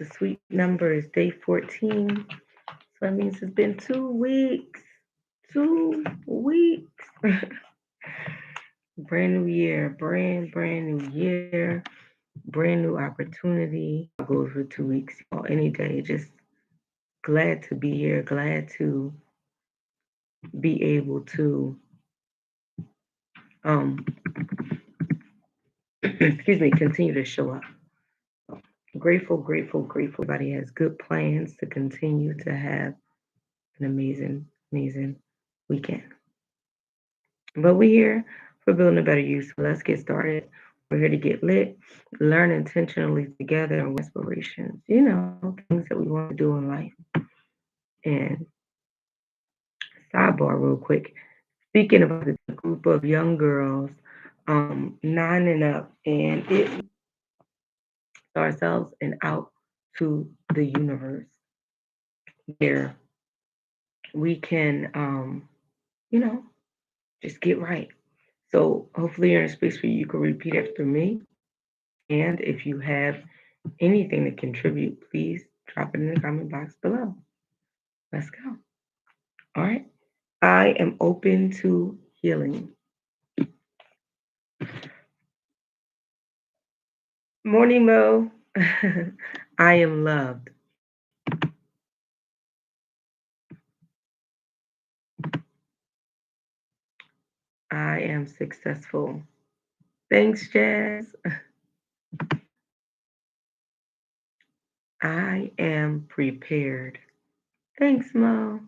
the sweet number is day 14. So that means it's been 2 weeks. 2 weeks. Brand new year, brand new year, brand new opportunity. Goes for 2 weeks, y'all. Any day. Just glad to be here. Glad to be able to um excuse me, continue to show up. Grateful, grateful, grateful. Everybody has good plans to continue to have an amazing, amazing weekend. But we're here for building a better you. So let's get started. We're here to get lit, learn intentionally together, and inspirations. Things that we want to do in life. And sidebar, real quick. Speaking about the group of young girls, 9 and up, and it ourselves and out to the universe where we can, just get right. So hopefully you're in a space where you can repeat after me. And if you have anything to contribute, please drop it in the comment box below. Let's go. All right. I am open to healing. Morning, Mo. I am loved. I am successful. Thanks, Jazz. I am prepared. Thanks, Mo.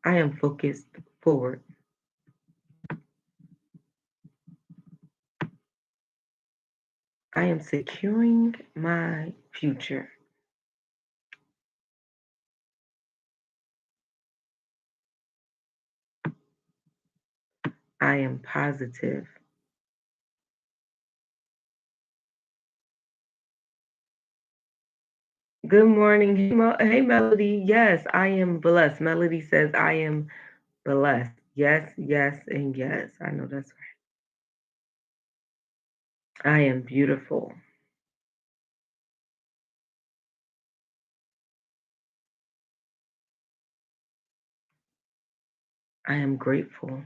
I am focused forward. I am securing my future. I am positive. Good morning. Hey, Melody. Yes, I am blessed. Melody says, I am blessed. Yes, yes, and yes. I know that's right. I am beautiful. I am grateful.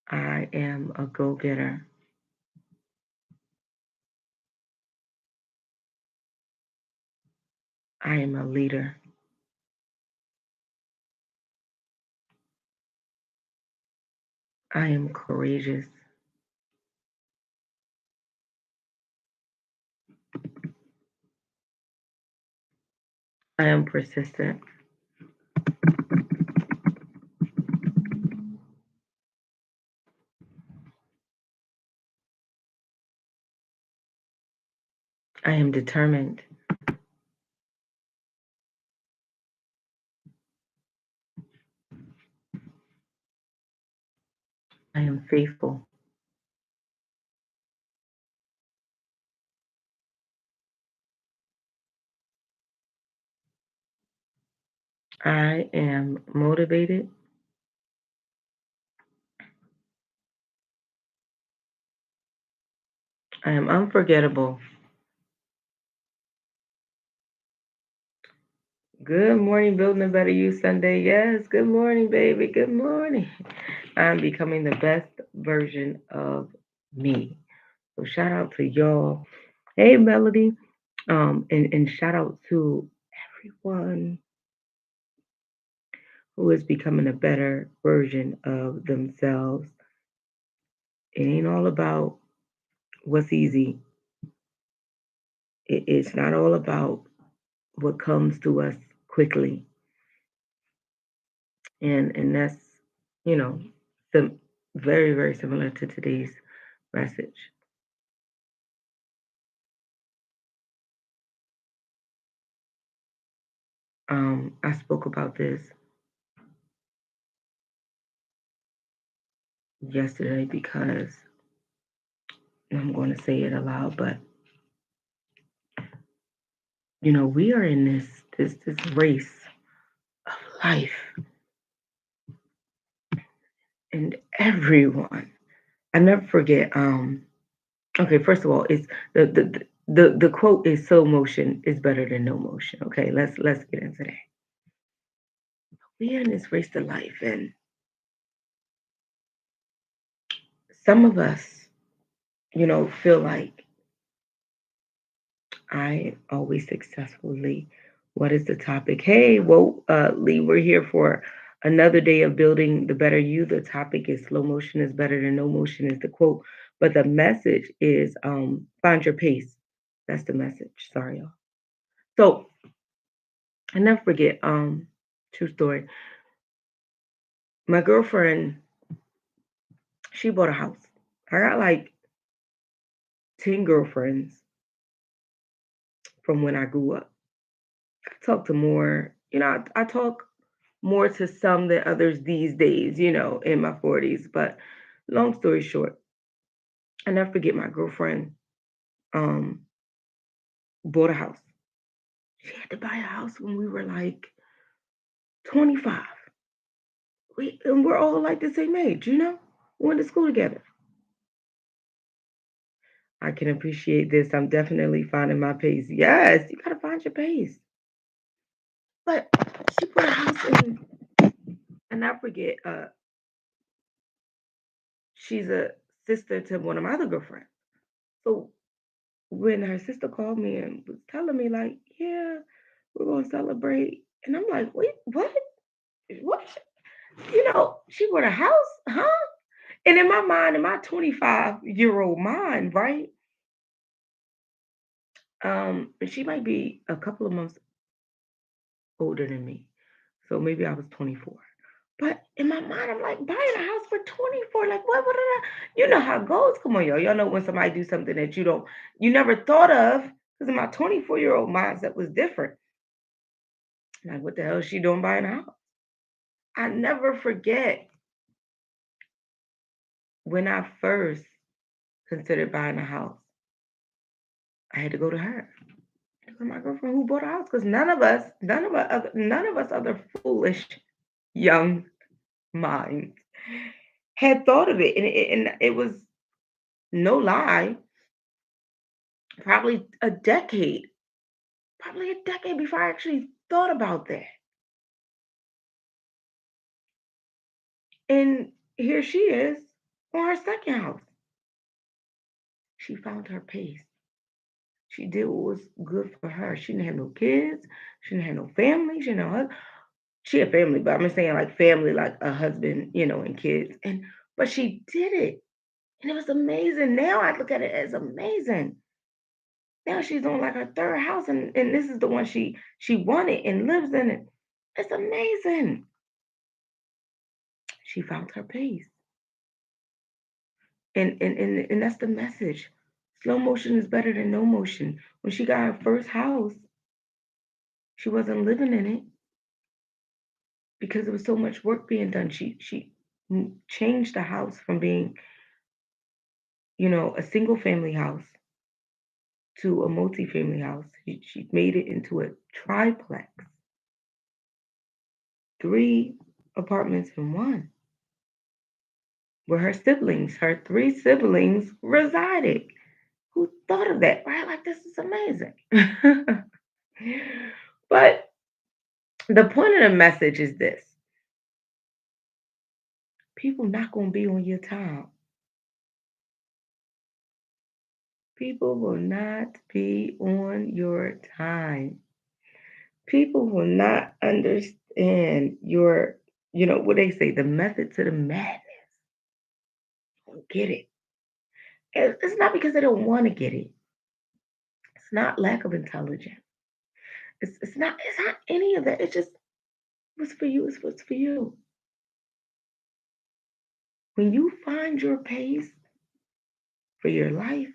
I am a go getter. I am a leader. I am courageous. I am persistent. I am determined. I am faithful. I am motivated. I am unforgettable. Good morning, Building a Better You Sunday. Yes, good morning, baby. Good morning. I'm becoming the best version of me. So shout out to y'all. Hey, Melody. And shout out to everyone who is becoming a better version of themselves. It ain't all about what's easy. It's not all about what comes to us quickly. And that's, you know, very, very similar to today's message. I spoke about this yesterday because I'm going to say it aloud, but we are in this race of life, and everyone. I never forget. Okay, first of all, it's the quote is slow motion is better than no motion. Okay, let's get into that. We in this race to life, and some of us, feel like I always successfully. What is the topic? Hey, whoa, Lee, we're here for another day of building the better you. The topic is slow motion is better than no motion is the quote, but the message is find your pace. That's the message. Sorry, y'all. So I never forget. True story. My girlfriend, she bought a house. I got like 10 girlfriends from when I grew up. I talk to more. I talk more to some than others these days, in my 40s. But long story short, I never forget my girlfriend um bought a house. She had to buy a house when we were like 25. And we're all like the same age, We went to school together. I can appreciate this. I'm definitely finding my pace. Yes, you gotta find your pace. But she bought a house and I forget, she's a sister to one of my other girlfriends. So when her sister called me and was telling me like, yeah, we're gonna celebrate, and I'm like, wait, what? What? She bought a house, huh? And in my mind, in my 25-year-old mind, right? She might be a couple of months older than me, so maybe I was 24. But in my mind, I'm like, buying a house for 24, like what? You know how it goes. Come on, y'all. Y'all know when somebody do something that you never thought of. Because in my 24-year-old mindset was different. Like, what the hell is she doing buying a house? I never forget when I first considered buying a house. I had to go to her, to my girlfriend who bought a house, because none of us other foolish young minds had thought of it, and it was no lie, probably probably a decade before I actually thought about that. And here she is on her second house. She found her pace. She did what was good for her. She didn't have no kids. She didn't have no family. She didn't have, she had family, but I'm just saying like family, like a husband, and kids. But she did it. And it was amazing. Now I look at it as amazing. Now she's on like her third house, and this is the one she wanted and lives in it. It's amazing. She found her pace. And that's the message. Slow motion is better than no motion. When she got her first house, she wasn't living in it because there was so much work being done. She changed the house from being, a single family house to a multi-family house. She made it into a triplex, 3 apartments in one, where her 3 siblings resided. Who thought of that? Right? Like this is amazing. But the point of the message is this: people not gonna be on your time. People will not be on your time. People will not understand what they say, the method to the madness. Don't get it. It's not because they don't want to get it. It's not lack of intelligence. It's not any of that. It's just what's for you is what's for you. When you find your pace for your life,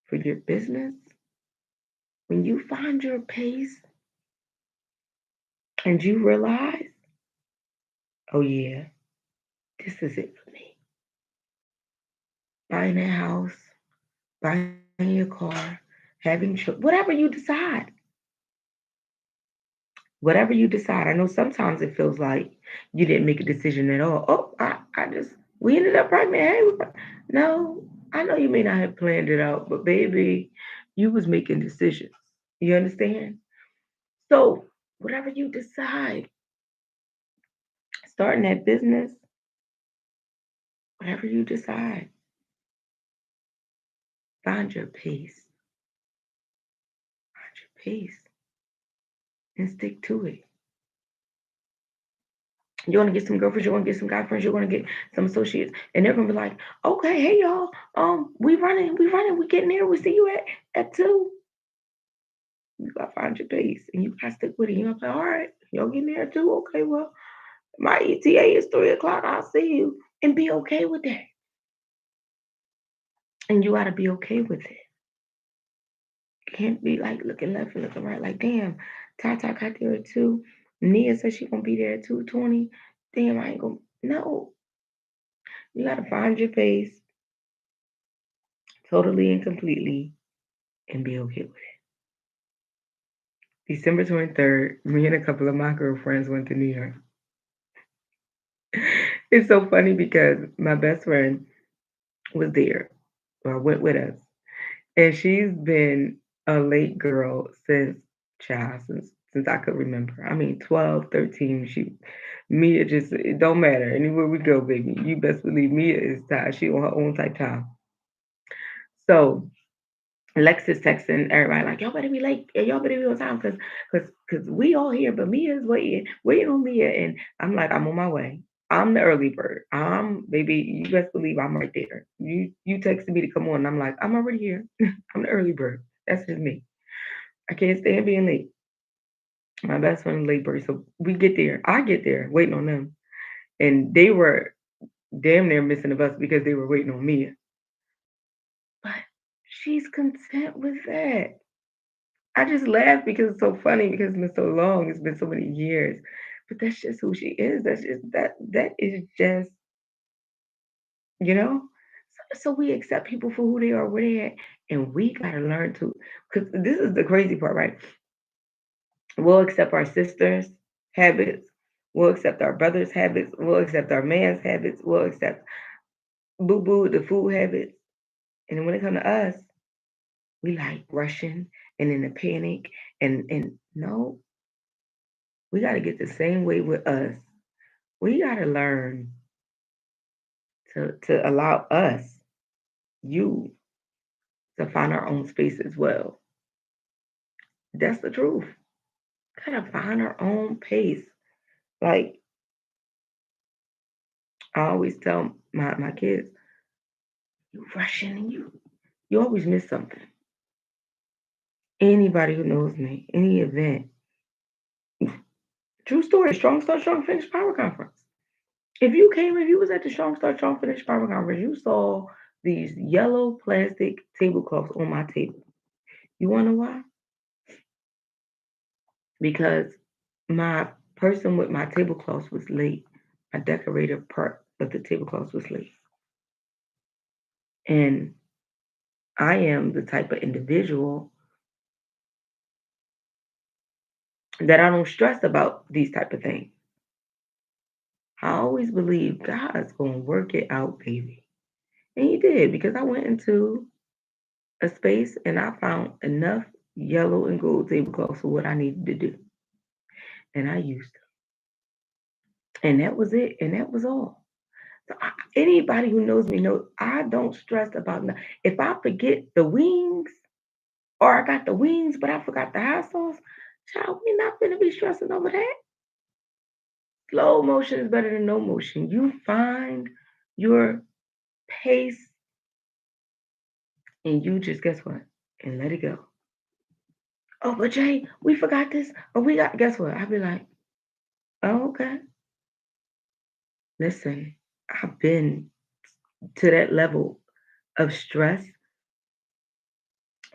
for your business, when you find your pace and you realize, oh yeah, this is it for me. Buying a house, buying your car, having children, whatever you decide. Whatever you decide, I know sometimes it feels like you didn't make a decision at all. Oh, we ended up pregnant. Hey, no, I know you may not have planned it out, but baby, you was making decisions. You understand? So whatever you decide, starting that business, whatever you decide, find your pace, find your pace, and stick to it. You want to get some girlfriends, you want to get some guy friends, you want to get some associates, and they're gonna be like, okay, hey y'all, we getting there, we see you at 2. You gotta find your pace and you gotta stick with it. You gotta be all right, y'all getting there too? Okay, well, my ETA is 3 o'clock, I'll see you. And be okay with that. And you gotta be okay with it. You can't be like looking left and looking right, like, damn, Tata got there at 2. Nia said she gonna be there at 2:20. Damn, I ain't gonna no. You gotta find your pace totally and completely and be okay with it. December 23rd, me and a couple of my girlfriends went to New York. It's so funny because my best friend was there or went with us. And she's been a late girl since child, since I could remember. I mean 12, 13. Mia just it don't matter. Anywhere we go, baby. You best believe Mia is tired. She on her own type time. So Alexis texting everybody like, y'all better be late. Y'all better be on time because we all here, but Mia's waiting on Mia. And I'm like, I'm on my way. I'm the early bird. Baby, you best believe I'm right there. You texted me to come on. And I'm like, I'm already here. I'm the early bird. That's just me. I can't stand being late. My best friend is late bird. So we get there. I get there waiting on them. And they were damn near missing the bus because they were waiting on Mia. But she's content with that. I just laugh because it's so funny because it's been so long. It's been so many years. But that's just who she is. That is just, you know? So we accept people for who they are, where they at, and we gotta learn to because this is the crazy part, right? We'll accept our sisters' habits, we'll accept our brother's habits, we'll accept our man's habits, we'll accept boo boo the food habits. And then when it comes to us, we like rushing and in a panic and no, we gotta get the same way with us. We gotta learn to allow us, you, to find our own space as well. That's the truth. Gotta find our own pace. Like I always tell my kids, you rushing and you always miss something. Anybody who knows me, any event, true story, Strong Start Strong Finish Power Conference. If you was at the Strong Start Strong Finish Power Conference, you saw these yellow plastic tablecloths on my table. You wanna know why? Because my person with my tablecloths was late. My decorator part of the tablecloths was late. And I am the type of individual that I don't stress about these type of things. I always believe God's gonna work it out, baby. And he did because I went into a space and I found enough yellow and gold tablecloths for what I needed to do. And I used them. And that was it. And that was all. So anybody who knows me knows I don't stress about nothing. If I forget the wings or I got the wings but I forgot the hot sauce, child, we're not gonna be stressing over that. Slow motion is better than no motion. You find your pace and you just guess what? And let it go. Oh, but Jay, we forgot this. Or we got guess what? I'd be like, oh, okay. Listen, I've been to that level of stress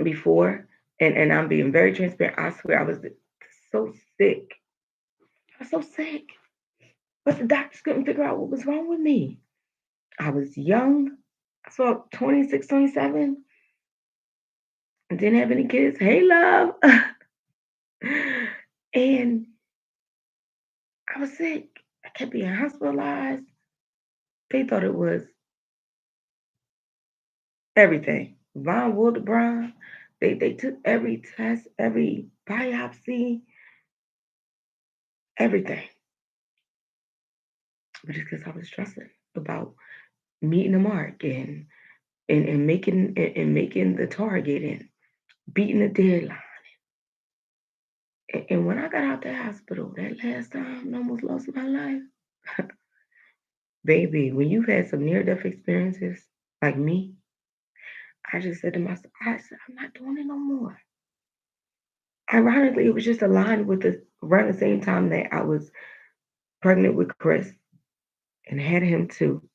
before, and I'm being very transparent. I swear I was so sick. I was so sick. But the doctors couldn't figure out what was wrong with me. I was young. I saw 26, 27, and didn't have any kids. Hey, love. And I was sick. I kept being hospitalized. They thought it was everything. Von Wildebron. They took every test, every biopsy, everything. But it's because I was stressing about meeting the mark and making the target and beating the deadline. And when I got out the hospital that last time I almost lost my life, baby, when you've had some near death experiences like me, I just said to myself, I said, I'm not doing it no more. Ironically, it was just aligned with the around the same time that I was pregnant with Chris and had him too.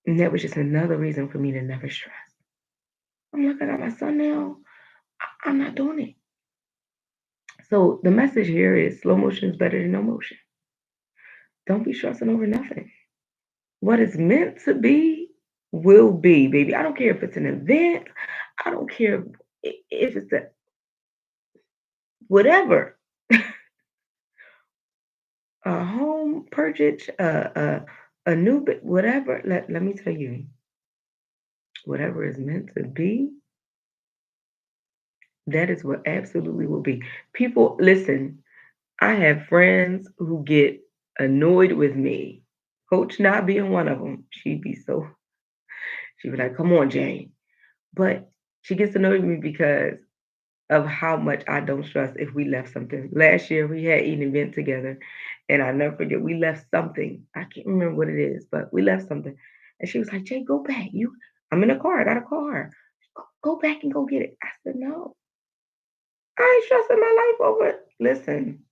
And that was just another reason for me to never stress. I'm like, I got my son now. I'm not doing it. So the message here is slow motion is better than no motion. Don't be stressing over nothing. What is meant to be will be, baby. I don't care if it's an event. I don't care if it's a whatever, a home purchase, a new whatever. Let me tell you, whatever is meant to be, that is what absolutely will be. People, listen. I have friends who get annoyed with me. Coach not being one of them. She'd be like, "Come on, Jane," but she gets annoyed with me because of how much I don't stress if we left something. Last year we had an event together and I never forget we left something. I can't remember what it is, but we left something. And she was like, Jay, go back. I'm in a car, I got a car. Go back and go get it. I said, no, I ain't stressing my life over it. Listen,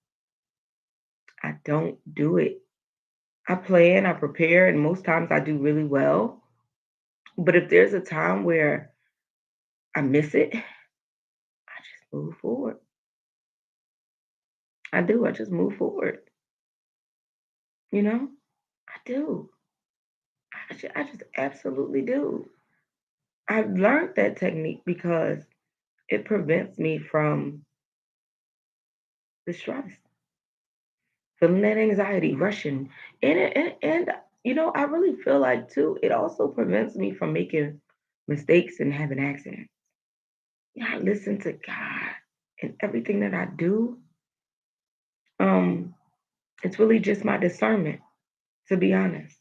I don't do it. I plan, I prepare, and most times I do really well. But if there's a time where I miss it, I just move forward. I do. I just move forward. You know, I do. I just absolutely do. I've learned that technique because it prevents me from the stress, feeling that anxiety, rushing, and I really feel like too. It also prevents me from making mistakes and having accidents. Yeah, I listen to God and everything that I do. Um, it's really just my discernment, to be honest.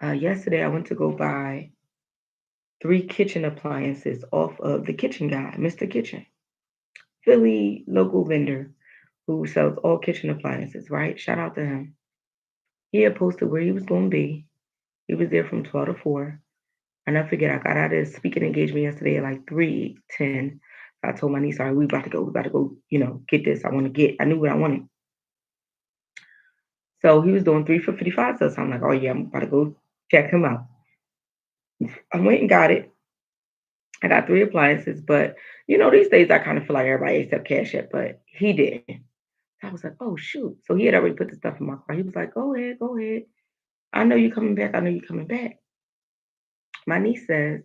Yesterday I went to go buy three kitchen appliances off of the kitchen guy, Mr. Kitchen. Philly local vendor who sells all kitchen appliances, right? Shout out to him. He had posted where he was going to be. He was there from 12 to 4. I never forget, I got out of his speaking engagement yesterday at like 3:10. I told my niece, all right, we about to go, get this. I knew what I wanted. So he was doing 3 for 55. So I'm like, oh yeah, I'm about to go check him out. I went and got it. I got three appliances, but these days I kind of feel like everybody accept Cash App, but he didn't. I was like, oh shoot. So he had already put the stuff in my car. He was like, go ahead, go ahead. I know you're coming back. I know you're coming back. My niece says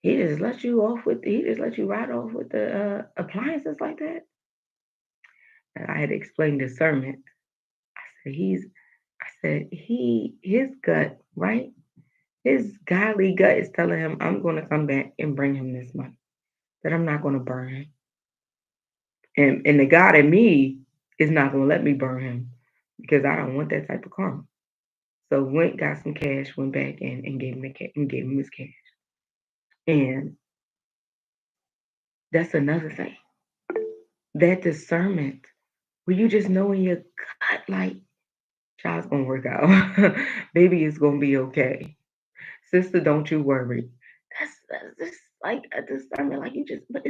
he just let you ride off with the appliances like that. And I had to explain discernment. I said his gut, right? His godly gut is telling him I'm gonna come back and bring him this money. That I'm not gonna burn him. And the God in me is not gonna let me burn him because I don't want that type of karma. So went, got some cash, went back and gave him and gave him his cash. And that's another thing. That discernment, where you just know in your gut, like, child's gonna work out. Baby is gonna be okay. Sister, don't you worry. That's just like a discernment, like you just, but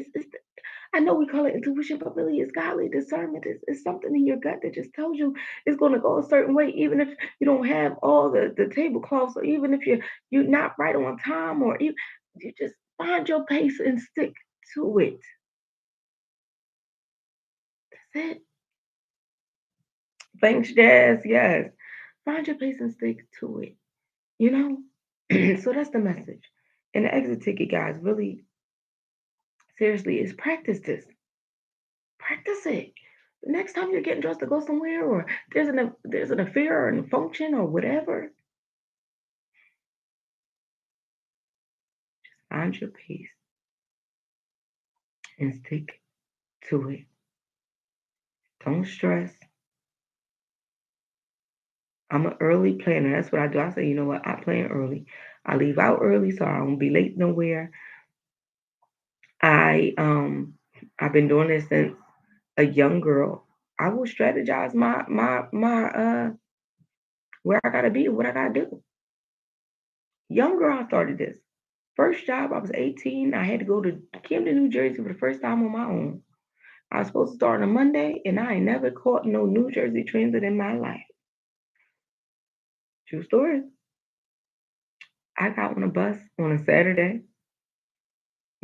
I know we call it intuition, but really it's godly discernment. It's something in your gut that just tells you it's going to go a certain way, even if you don't have all the tablecloths, or even if you're not right on time, or you just find your pace and stick to it. That's it. Thanks, Jazz. Yes. Find your pace and stick to it. You know? So that's the message. And the exit ticket, guys, really seriously is practice this. Practice it. The next time you're getting dressed to go somewhere, or there's an affair or a function or whatever, find your pace and stick to it. Don't stress. I'm an early planner. That's what I do. I say, you know what? I plan early. I leave out early so I won't be late nowhere. I I've been doing this since a young girl. I will strategize my where I gotta be, what I gotta do. Young girl, I started this. First job, I was 18. I had to go to Camden, New Jersey for the first time on my own. I was supposed to start on a Monday, and I ain't never caught no New Jersey Transit in my life. True story. I got on a bus on a Saturday,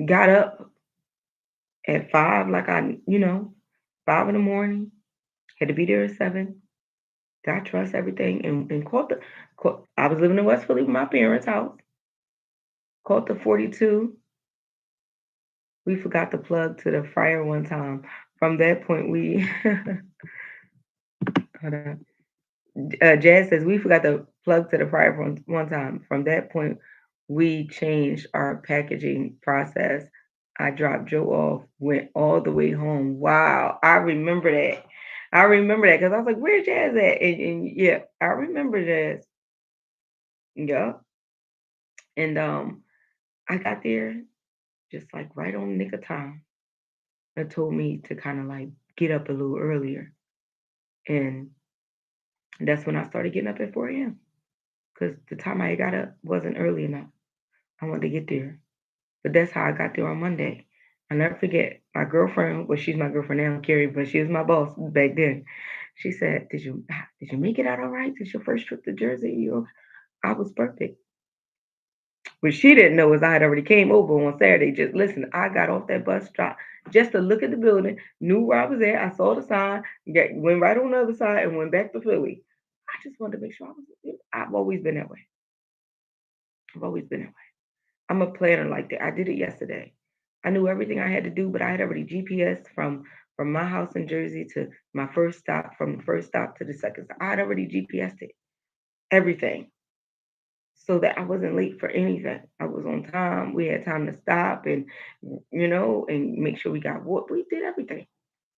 got up at 5, like I 5 in the morning, had to be there at 7, got dressed, everything, and I was living in West Philly with my parents' house, caught the 42. We forgot to plug to the fryer one time. From that point, we, hold on. Jazz says we forgot to plug to the fryer one time. From that point, we changed our packaging process. I dropped Joe off, went all the way home. Wow, I remember that. I remember that because I was like, "Where's Jazz at?" And yeah, I remember Jazz. Yeah, and I got there just like right on the nick of time. It told me to kind of like get up a little earlier, and that's when I started getting up at 4 a.m. because the time I got up wasn't early enough. I wanted to get there. But that's how I got there on Monday. I'll never forget my girlfriend, well, she's my girlfriend now, Carrie, but she was my boss back then. She said, did you make it out all right? This your first trip to Jersey? I was perfect. What she didn't know is I had already came over on Saturday. Just listen, I got off that bus stop just to look at the building, knew where I was at. I saw the sign, went right on the other side and went back to Philly. I just wanted to make sure I was. I've always been that way. I've always been that way. I'm a planner like that. I did it yesterday. I knew everything I had to do, but I had already GPS from my house in Jersey to my first stop, from the first stop to the second stop. I had already GPSed it, everything, so that I wasn't late for anything. I was on time. We had time to stop and make sure we got what we did everything.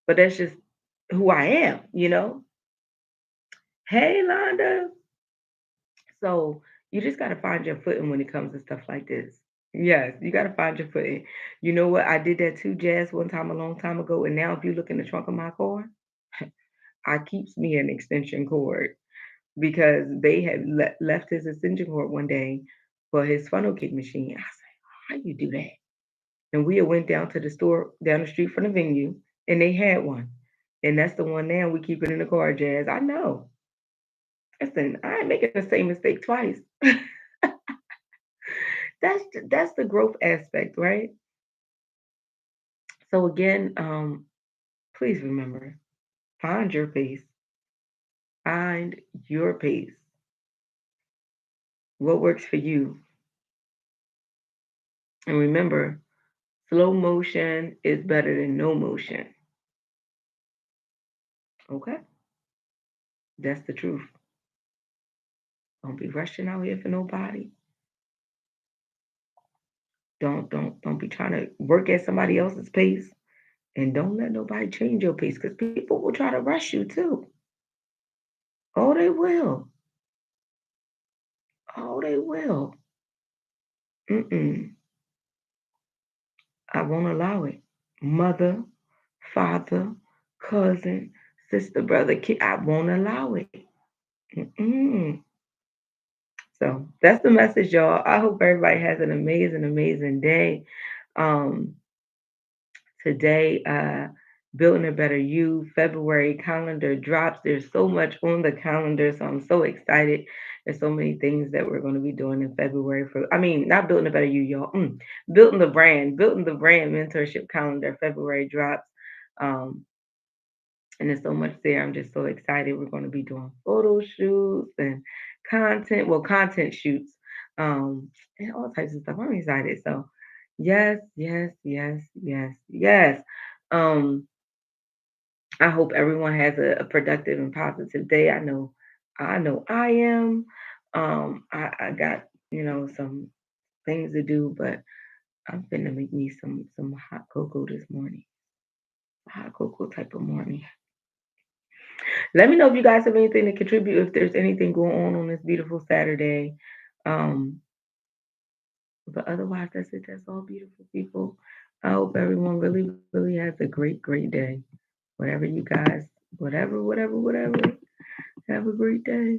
But that's just who I am. Hey, Londa. So you just got to find your footing when it comes to stuff like this. Yes, you got to find your footing. You know what? I did that too, Jazz, one time a long time ago. And now, if you look in the trunk of my car, I keeps me an extension cord because they had left his extension cord one day for his funnel cake machine. I said, "How you do that?" And we had went down to the store down the street from the venue, and they had one. And that's the one now we keep it in the car, Jazz. I know. Listen, I ain't making the same mistake twice. That's the growth aspect, right? So again, please remember, find your pace. Find your pace. What works for you? And remember, slow motion is better than no motion. Okay? That's the truth. Don't be rushing out here for nobody. Don't be trying to work at somebody else's pace. And don't let nobody change your pace because people will try to rush you too. Oh, they will. Oh, they will. Mm-mm. I won't allow it. Mother, father, cousin, sister, brother, kid, I won't allow it. Mm-mm. So that's the message, y'all. I hope everybody has an amazing, amazing day. Um, Today, Building a Better You February calendar drops. There's so much on the calendar, so I'm so excited. There's so many things that we're going to be doing in February I mean, not Building a Better You, y'all. Building the brand mentorship calendar. February drops. Um, and there's so much there. I'm just so excited. We're going to be doing photo shoots and content shoots, and all types of stuff. I'm excited. So, yes, yes, yes, yes, yes. Um, I hope everyone has a productive and positive day. I know I am. I got, some things to do, but I'm finna make me some hot cocoa this morning. Hot cocoa type of morning. Let me know if you guys have anything to contribute, if there's anything going on this beautiful Saturday. Um, but otherwise, that's it. That's all, beautiful people. I hope everyone really, really has a great, great day. Whatever you guys, whatever. Have a great day.